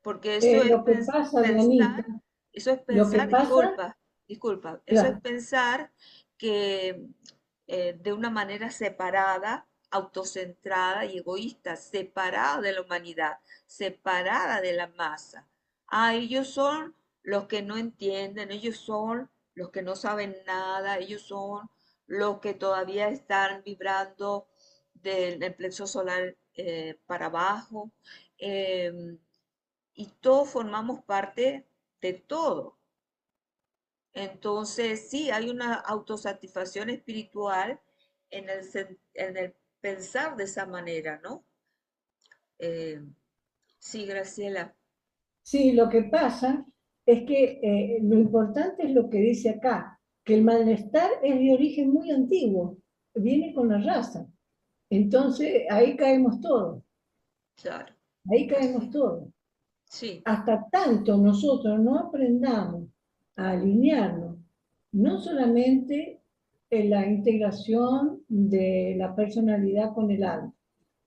Porque Lo que pasa, Dianita, eso es lo que pensar, pasa, disculpa, eso es claro, pensar que de una manera separada, autocentrada y egoísta, separada de la humanidad, separada de la masa. Ah, ellos son los que no entienden, ellos son los que no saben nada, ellos son los que todavía están vibrando del plexo solar para abajo. Y todos formamos parte de todo. Entonces, sí, hay una autosatisfacción espiritual en el pensar de esa manera, ¿no? Eh, sí, Graciela. sí, lo que pasa es que lo importante es lo que dice acá, que el malestar es de origen muy antiguo, viene con la raza. Entonces, ahí caemos todos, Claro, ahí caemos así. todos. Sí, Hasta tanto nosotros no aprendamos a alinearnos, no solamente en la integración de la personalidad con el alma,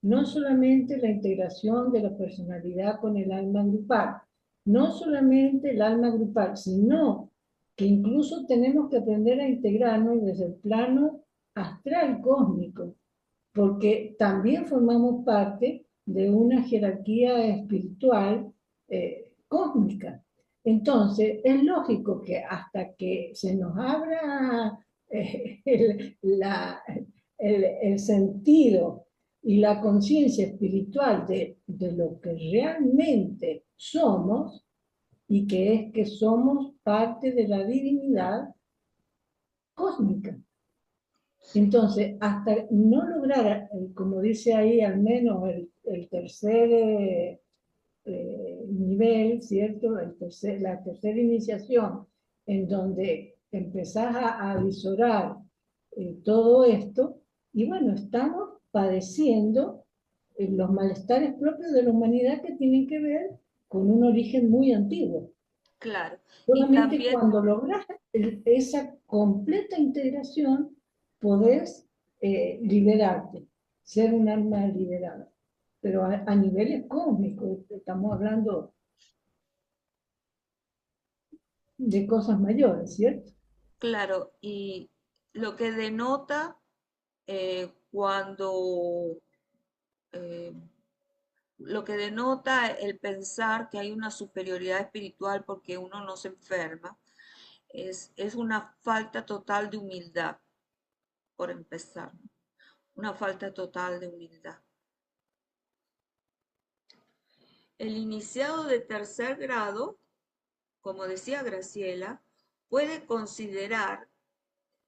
no solamente la integración de la personalidad con el alma grupal, no solamente el alma grupal, sino que incluso tenemos que aprender a integrarnos desde el plano astral cósmico, porque también formamos parte de una jerarquía espiritual cósmica. Entonces, es lógico que hasta que se nos abra el sentido y la conciencia espiritual de lo que realmente somos, y que es que somos parte de la divinidad cósmica. sí, Entonces, hasta no lograr, como dice ahí, al menos el tercer nivel, ¿cierto? La tercera iniciación, en donde empezás a visorar todo esto, y bueno, estamos padeciendo los malestares propios de la humanidad que tienen que ver con un origen muy antiguo. Claro. Y Solamente también, cuando logras esa completa integración, podés liberarte, ser un alma liberada. Pero a niveles cósmicos, estamos hablando de cosas mayores, ¿cierto? claro, y lo que denota cuando eh, lo que denota el pensar que hay una superioridad espiritual porque uno no se enferma, es una falta total de humildad, por empezar, ¿no? Una falta total de humildad. El iniciado de tercer grado, como decía Graciela, puede considerar,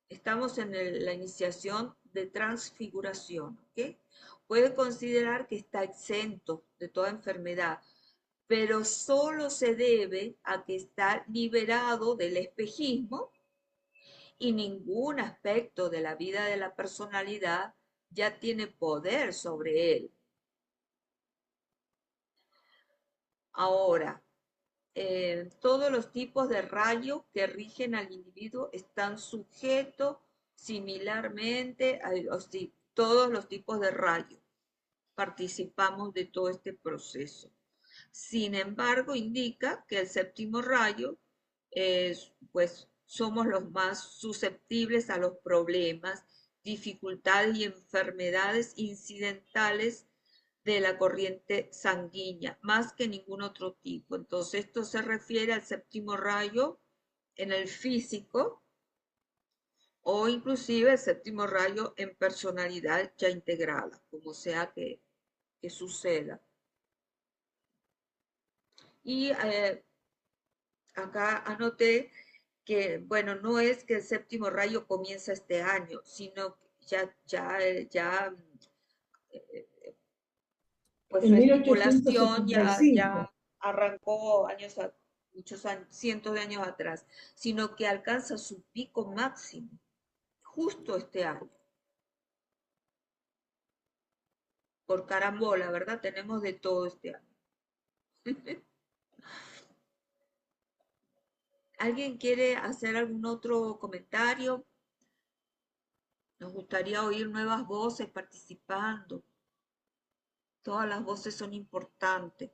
estamos en la iniciación de transfiguración, ¿ok? Puede considerar que está exento de toda enfermedad, pero solo se debe a que está liberado del espejismo y ningún aspecto de la vida de la personalidad ya tiene poder sobre él. Ahora, todos los tipos de rayos que rigen al individuo están sujetos similarmente a todos los tipos de rayos. Participamos de todo este proceso. Sin embargo, indica que el séptimo rayo, pues somos los más susceptibles a los problemas, dificultades y enfermedades incidentales de la corriente sanguínea, más que ningún otro tipo. Entonces, esto se refiere al séptimo rayo en el físico o inclusive el séptimo rayo en personalidad ya integrada, como sea que suceda. Y acá anoté que, bueno, no es que el séptimo rayo comienza este año, sino ya pues En su mil ochocientos estipulación setenta y ya cinco arrancó muchos años, cientos de años atrás, sino que alcanza su pico máximo justo este año. Por carambola, ¿verdad? Tenemos de todo este año. ¿Alguien quiere hacer algún otro comentario? Nos gustaría oír nuevas voces participando. Todas las voces son importantes.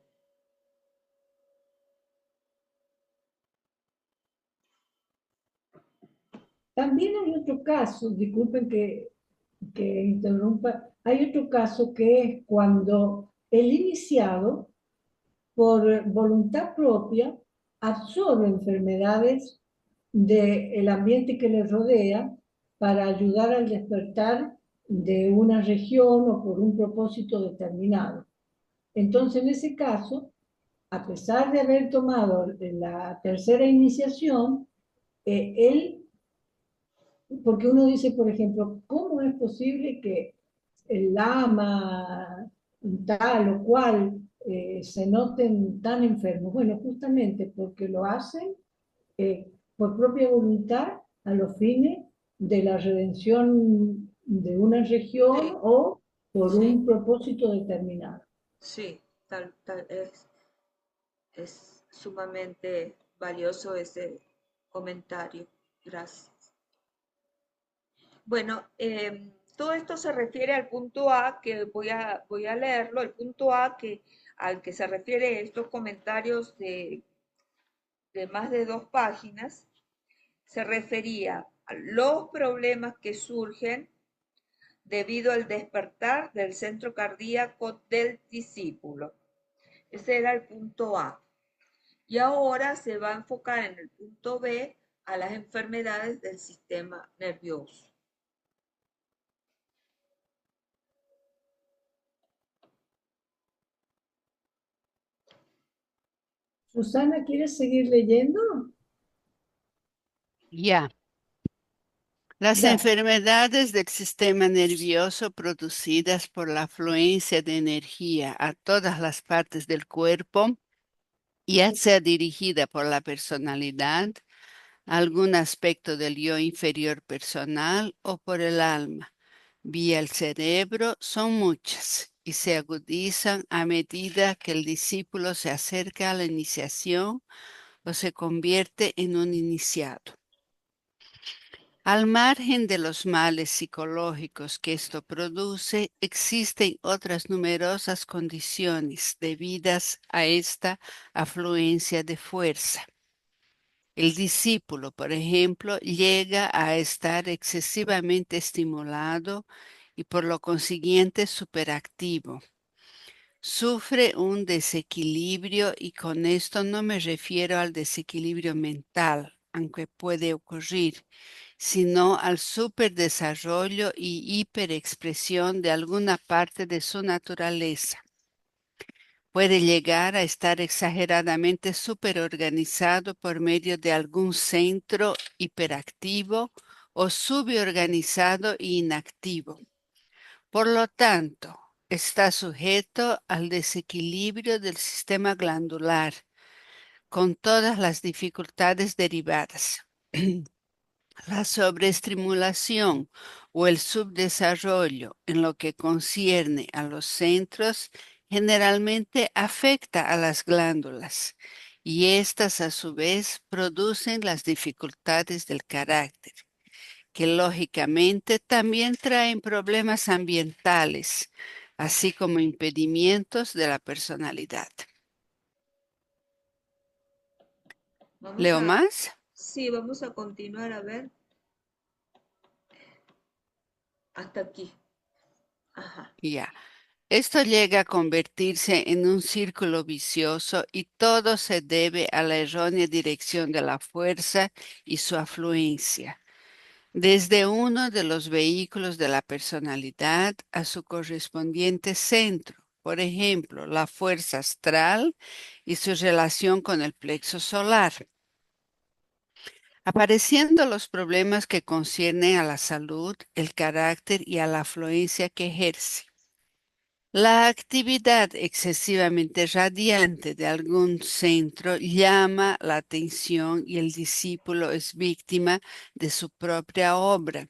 También hay otro caso, disculpen que interrumpa, hay otro caso que es cuando el iniciado, por voluntad propia, absorbe enfermedades del ambiente que le rodea para ayudar al despertar de una región o por un propósito determinado. Entonces, en ese caso, a pesar de haber tomado la tercera iniciación, él, porque uno dice, por ejemplo, ¿cómo es posible que el lama tal o cual se noten tan enfermos? Bueno, justamente porque lo hacen por propia voluntad a los fines de la redención de una región Sí, o por sí, un propósito determinado. sí, es sumamente valioso ese comentario. Gracias. Bueno, todo esto se refiere al punto A, que voy a leerlo, el punto A al que se refiere estos comentarios de más de 2 páginas, se refería a los problemas que surgen debido al despertar del centro cardíaco del discípulo. Ese era el punto A. Y ahora se va a enfocar en el punto B a las enfermedades del sistema nervioso. Susana, ¿quieres seguir leyendo? Ya. Las Gracias. enfermedades del sistema nervioso producidas por la afluencia de energía a todas las partes del cuerpo, ya sea dirigida por la personalidad, algún aspecto del yo inferior personal o por el alma, vía el cerebro, son muchas y se agudizan a medida que el discípulo se acerca a la iniciación o se convierte en un iniciado. Al margen de los males psicológicos que esto produce, existen otras numerosas condiciones debidas a esta afluencia de fuerza. El discípulo, por ejemplo, llega a estar excesivamente estimulado y por lo consiguiente superactivo. Sufre un desequilibrio y con esto no me refiero al desequilibrio mental, aunque puede ocurrir, sino al superdesarrollo y hiperexpresión de alguna parte de su naturaleza. Puede llegar a estar exageradamente superorganizado por medio de algún centro hiperactivo o suborganizado e inactivo. Por lo tanto, está sujeto al desequilibrio del sistema glandular, con todas las dificultades derivadas. La sobreestimulación o el subdesarrollo en lo que concierne a los centros generalmente afecta a las glándulas y éstas a su vez producen las dificultades del carácter, que lógicamente también traen problemas ambientales, así como impedimentos de la personalidad. Vamos ¿Leo a, más? sí, vamos a continuar a ver hasta aquí. Ajá. Ya. Esto llega a convertirse en un círculo vicioso y todo se debe a la errónea dirección de la fuerza y su afluencia, desde uno de los vehículos de la personalidad a su correspondiente centro, por ejemplo, la fuerza astral y su relación con el plexo solar, apareciendo los problemas que conciernen a la salud, el carácter y a la afluencia que ejerce. La actividad excesivamente radiante de algún centro llama la atención y el discípulo es víctima de su propia obra.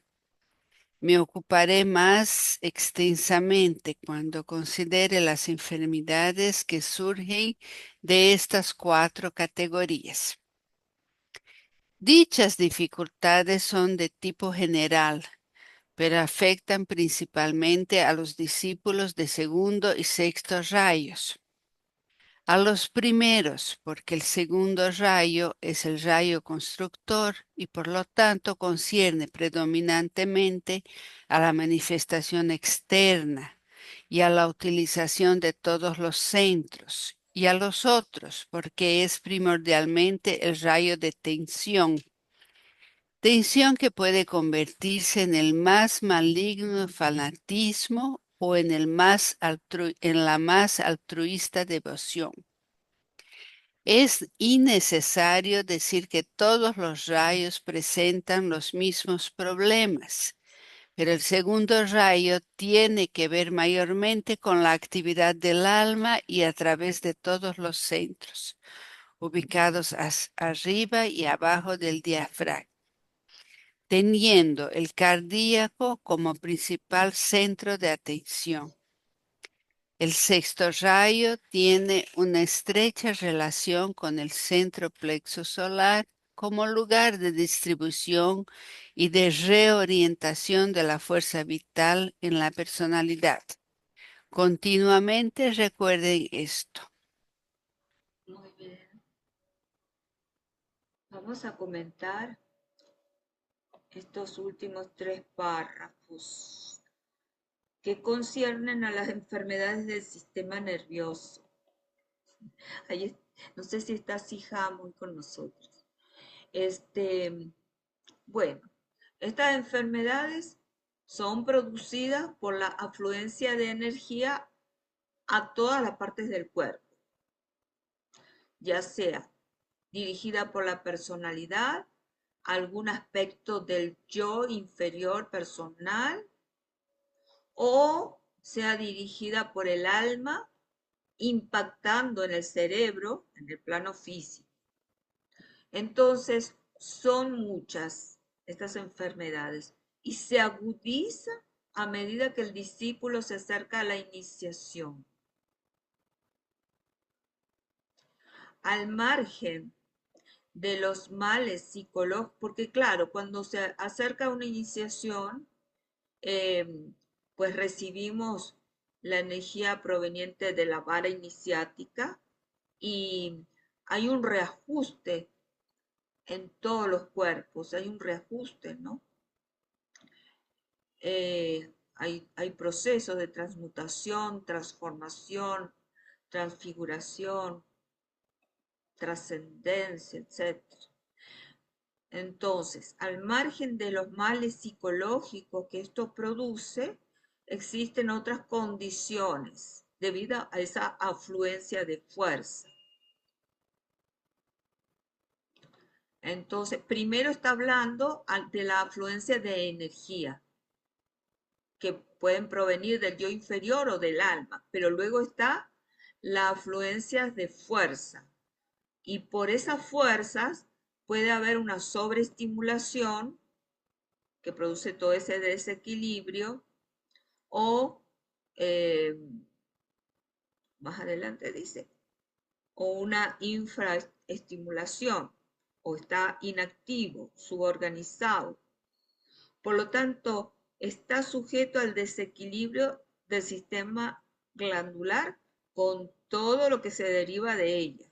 Me ocuparé más extensamente cuando considere las enfermedades que surgen de estas 4 categorías. Dichas dificultades son de tipo general, pero afectan principalmente a los discípulos de segundo y sexto rayos. A los primeros, porque el segundo rayo es el rayo constructor y por lo tanto concierne predominantemente a la manifestación externa y a la utilización de todos los centros, y a los otros, porque es primordialmente el rayo de tensión que puede convertirse en el más maligno fanatismo o en en la más altruista devoción. Es innecesario decir que todos los rayos presentan los mismos problemas, pero el segundo rayo tiene que ver mayormente con la actividad del alma y a través de todos los centros, ubicados arriba y abajo del diafragma, teniendo el cardíaco como principal centro de atención. El sexto rayo tiene una estrecha relación con el centro plexo solar como lugar de distribución y de reorientación de la fuerza vital en la personalidad. Continuamente recuerden esto. Muy bien. Vamos a comentar estos últimos 3 párrafos que conciernen a las enfermedades del sistema nervioso. Ahí, no sé si está Sija muy con nosotros. Bueno, estas enfermedades son producidas por la afluencia de energía a todas las partes del cuerpo, ya sea dirigida por la personalidad, algún aspecto del yo inferior personal, o sea dirigida por el alma, impactando en el cerebro, en el plano físico. Entonces, son muchas estas enfermedades y se agudiza a medida que el discípulo se acerca a la iniciación. Al margen de los males psicológicos, porque claro, cuando se acerca una iniciación, pues recibimos la energía proveniente de la vara iniciática y hay un reajuste en todos los cuerpos, hay un reajuste, ¿no? Hay procesos de transmutación, transformación, transfiguración, trascendencia, etc. Entonces, al margen de los males psicológicos que esto produce, existen otras condiciones debido a esa afluencia de fuerza. Entonces, primero está hablando de la afluencia de energía, que pueden provenir del yo inferior o del alma, pero luego está la afluencia de fuerza. Y por esas fuerzas puede haber una sobreestimulación que produce todo ese desequilibrio o, más adelante dice, o una infraestimulación, o está inactivo, suborganizado. Por lo tanto, está sujeto al desequilibrio del sistema glandular con todo lo que se deriva de ella.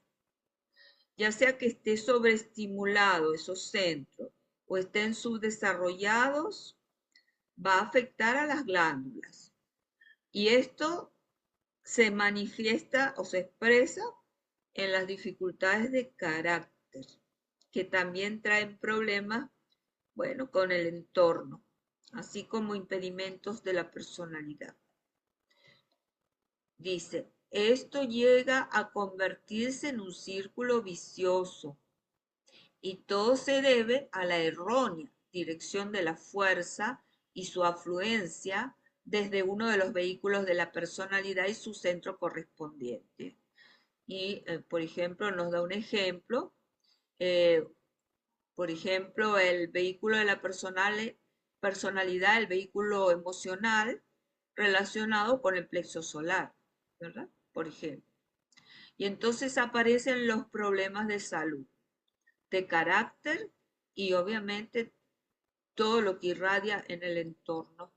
Ya sea que esté sobreestimulado esos centros o estén subdesarrollados, va a afectar a las glándulas. Y esto se manifiesta o se expresa en las dificultades de carácter, que también traen problemas, bueno, con el entorno, así como impedimentos de la personalidad. Dice, esto llega a convertirse en un círculo vicioso y todo se debe a la errónea dirección de la fuerza y su afluencia desde uno de los vehículos de la personalidad y su centro correspondiente. Y, por ejemplo, nos da un ejemplo, eh, por ejemplo, el vehículo de la personalidad, el vehículo emocional relacionado con el plexo solar, ¿verdad? Por ejemplo. Y entonces aparecen los problemas de salud, de carácter y obviamente todo lo que irradia en el entorno.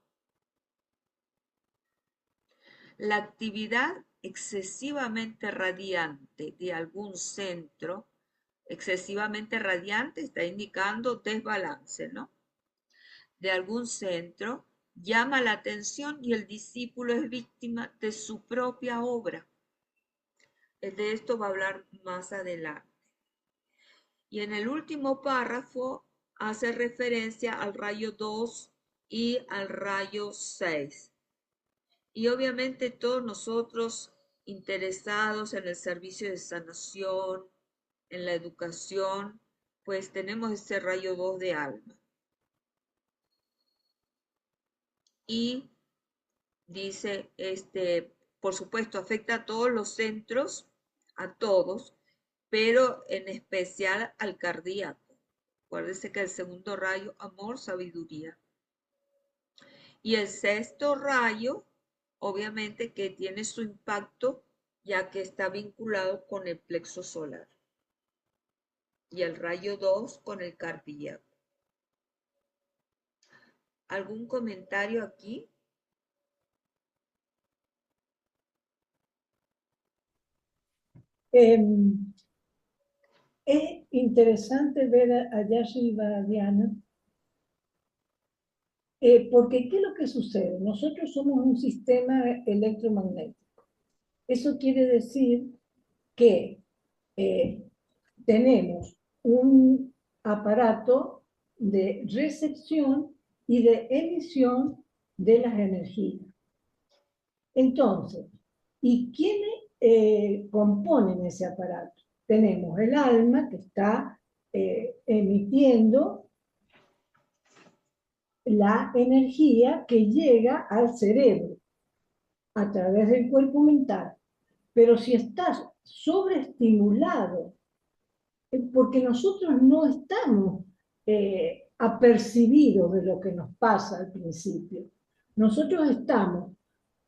La actividad excesivamente radiante de algún centro, excesivamente radiante está indicando desbalance, ¿no? De algún centro, llama la atención y el discípulo es víctima de su propia obra. De esto va a hablar más adelante. Y en el último párrafo hace referencia al rayo 2 y al rayo 6. Y obviamente todos nosotros interesados en el servicio de sanación, en la educación, pues tenemos ese rayo 2 de alma. Y dice, por supuesto, afecta a todos los centros, a todos, pero en especial al cardíaco. Acuérdense que el segundo rayo, amor, sabiduría. Y el sexto rayo, obviamente que tiene su impacto, ya que está vinculado con el plexo solar. Y el rayo 2 con el cardíaco. ¿Algún comentario aquí? Es interesante ver allá arriba, Diana, porque ¿qué es lo que sucede? Nosotros somos un sistema electromagnético. Eso quiere decir que tenemos un aparato de recepción y de emisión de las energías. Entonces, ¿y quiénes componen ese aparato? Tenemos el alma que está emitiendo la energía que llega al cerebro a través del cuerpo mental. Pero si estás sobreestimulado porque nosotros no estamos apercibidos de lo que nos pasa al principio. Nosotros estamos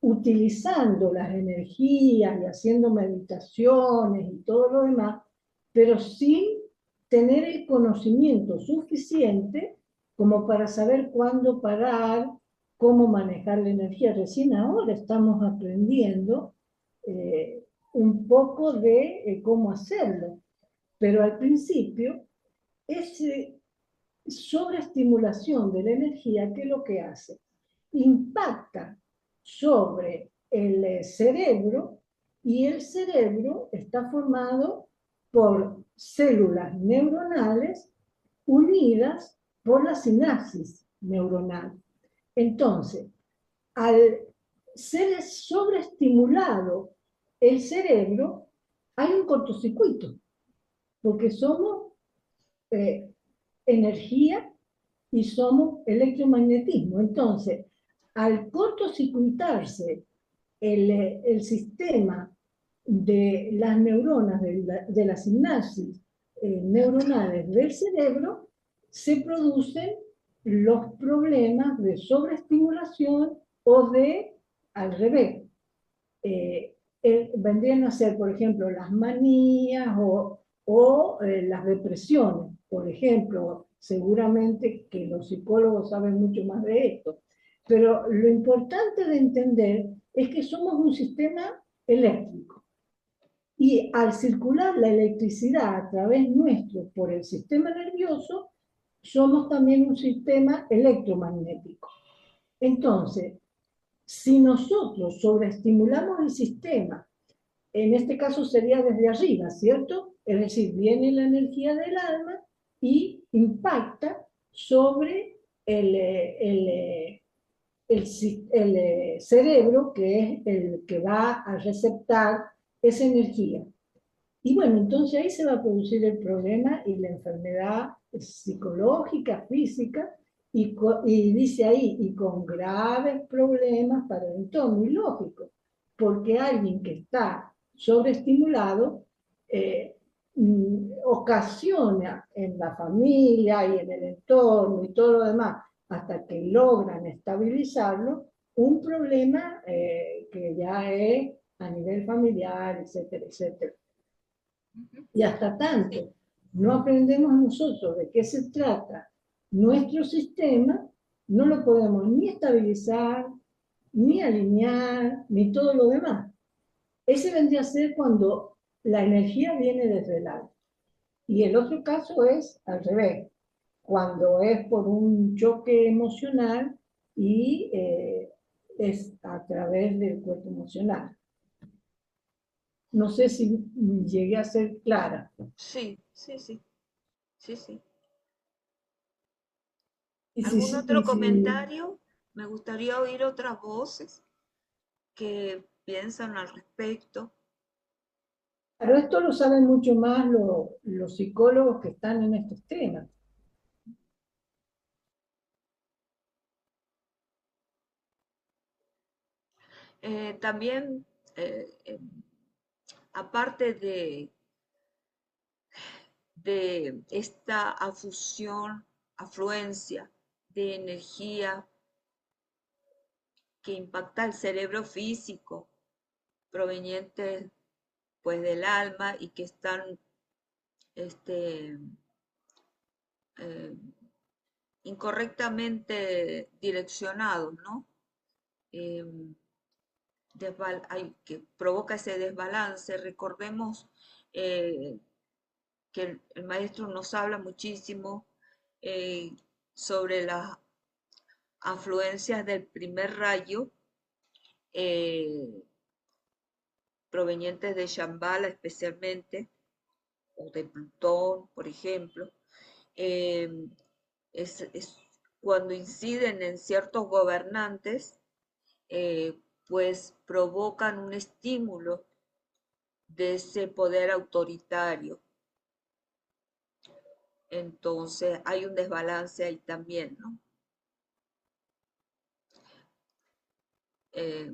utilizando las energías y haciendo meditaciones y todo lo demás, pero sin tener el conocimiento suficiente como para saber cuándo parar, cómo manejar la energía. Recién ahora estamos aprendiendo un poco de cómo hacerlo, pero al principio esa sobreestimulación de la energía, ¿qué es lo que hace? Impacta sobre el cerebro, y el cerebro está formado por células neuronales unidas por la sinapsis neuronal. Entonces, al ser sobreestimulado el cerebro, hay un cortocircuito, porque somos eh, energía y somos electromagnetismo. Entonces, al cortocircuitarse el sistema de las neuronas, de las sinapsis neuronales del cerebro, se producen los problemas de sobreestimulación o de al revés. Vendrían a ser, por ejemplo, las manías o las depresiones. Por ejemplo, seguramente que los psicólogos saben mucho más de esto. Pero lo importante de entender es que somos un sistema eléctrico. Y al circular la electricidad a través nuestro por el sistema nervioso, somos también un sistema electromagnético. Entonces, si nosotros sobreestimulamos el sistema, en este caso sería desde arriba, ¿cierto? Es decir, viene la energía del alma y impacta sobre el cerebro, que es el que va a receptar esa energía. Y bueno, entonces ahí se va a producir el problema y la enfermedad psicológica, física, y dice ahí, y con graves problemas para el entorno, y lógico, porque alguien que está sobreestimulado ocasiona en la familia y en el entorno y todo lo demás, hasta que logran estabilizarlo, un problema que ya es a nivel familiar, etcétera, etcétera. Y hasta tanto no aprendemos nosotros de qué se trata nuestro sistema, no lo podemos ni estabilizar, ni alinear, ni todo lo demás. Ese vendría a ser cuando la energía viene desde el alto. Y el otro caso es al revés, cuando es por un choque emocional y es a través del cuerpo emocional. No sé si llegué a ser clara. Sí, sí, sí, sí, sí. Y ¿Algún si, otro y si, comentario? Me gustaría oír otras voces que piensan al respecto. pero esto lo saben mucho más los psicólogos que están en estos temas. También, aparte de esta afluencia de energía que impacta el cerebro físico, provenientes pues del alma y que están este, eh, incorrectamente direccionados, ¿no? Eh, que provoca ese desbalance. Recordemos eh, que el maestro nos habla muchísimo eh, sobre las afluencias del primer rayo eh, provenientes de Shambhala especialmente, o de Plutón, por ejemplo, eh, es cuando inciden en ciertos gobernantes, pues provocan un estímulo de ese poder autoritario. Entonces hay un desbalance ahí también, ¿no? Eh,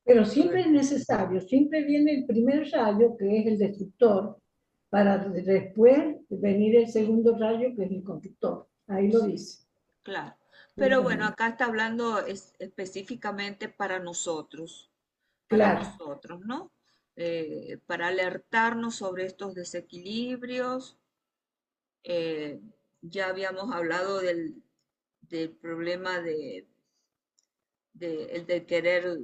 Pero siempre es necesario, siempre viene el primer rayo, que es el destructor, para después venir el segundo rayo, que es el conductor. Ahí lo dice. Claro. Pero bueno, acá está hablando específicamente para Claro, nosotros, ¿no? Para alertarnos sobre estos desequilibrios. Eh, ya habíamos hablado del problema el de querer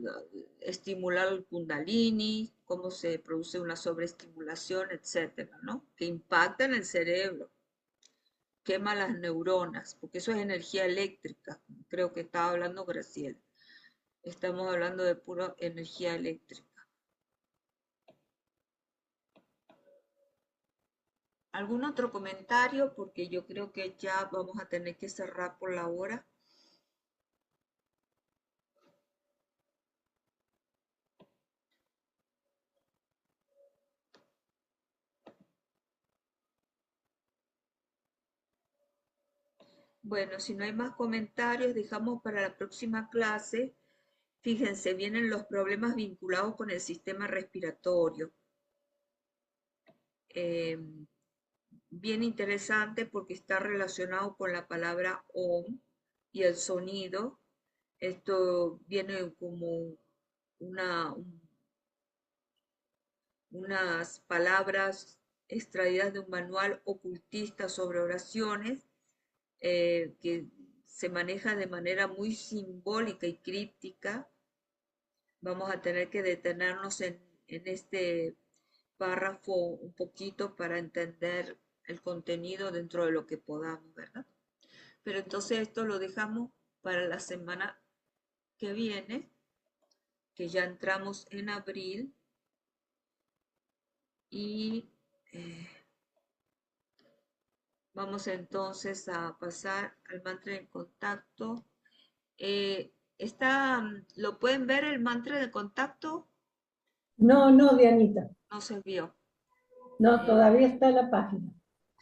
estimular el kundalini, cómo se produce una sobreestimulación, etcétera, ¿no? Que impacta en el cerebro, quema las neuronas, porque eso es energía eléctrica. Creo que estaba hablando Graciela. Estamos hablando de pura energía eléctrica. ¿Algún otro comentario? Porque yo creo que ya vamos a tener que cerrar por la hora. Bueno, si no hay más comentarios, dejamos para la próxima clase. Fíjense, vienen los problemas vinculados con el sistema respiratorio. Eh, Bien interesante porque está relacionado con la palabra OM y el sonido. Esto viene como una, unas palabras extraídas de un manual ocultista sobre oraciones que se maneja de manera muy simbólica y críptica. Vamos a tener que detenernos en este párrafo un poquito para entender el contenido dentro de lo que podamos, ¿verdad? Pero entonces esto lo dejamos para la semana que viene, que ya entramos en abril y vamos entonces a pasar al mantra de contacto. ¿Lo pueden ver el mantra de contacto? no, no, Dianita, No se vio. no, todavía está en la página.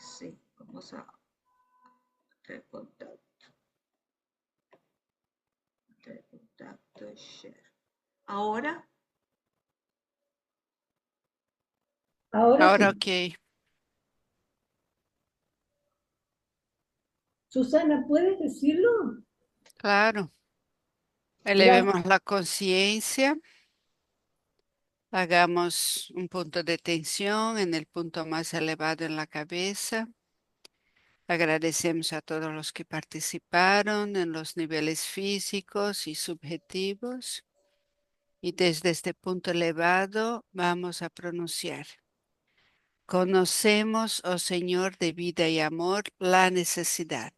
Sí, vamos a el contacto. El contacto, share. Ahora, Ahora Ahora sí. ok, Susana, ¿puedes decirlo? claro. Gracias. Elevemos la conciencia, hagamos un punto de tensión en el punto más elevado en la cabeza. Agradecemos a todos los que participaron en los niveles físicos y subjetivos. Y desde este punto elevado vamos a pronunciar. Conocemos, oh Señor de vida y amor, la necesidad.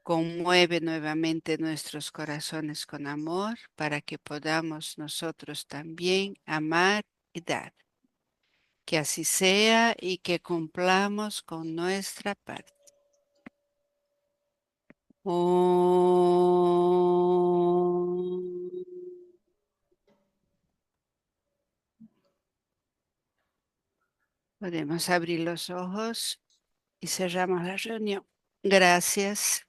Conmueve nuevamente nuestros corazones con amor para que podamos nosotros también amar y dar. Que así sea y que cumplamos con nuestra parte. Om. Podemos abrir los ojos y cerramos la reunión. Gracias.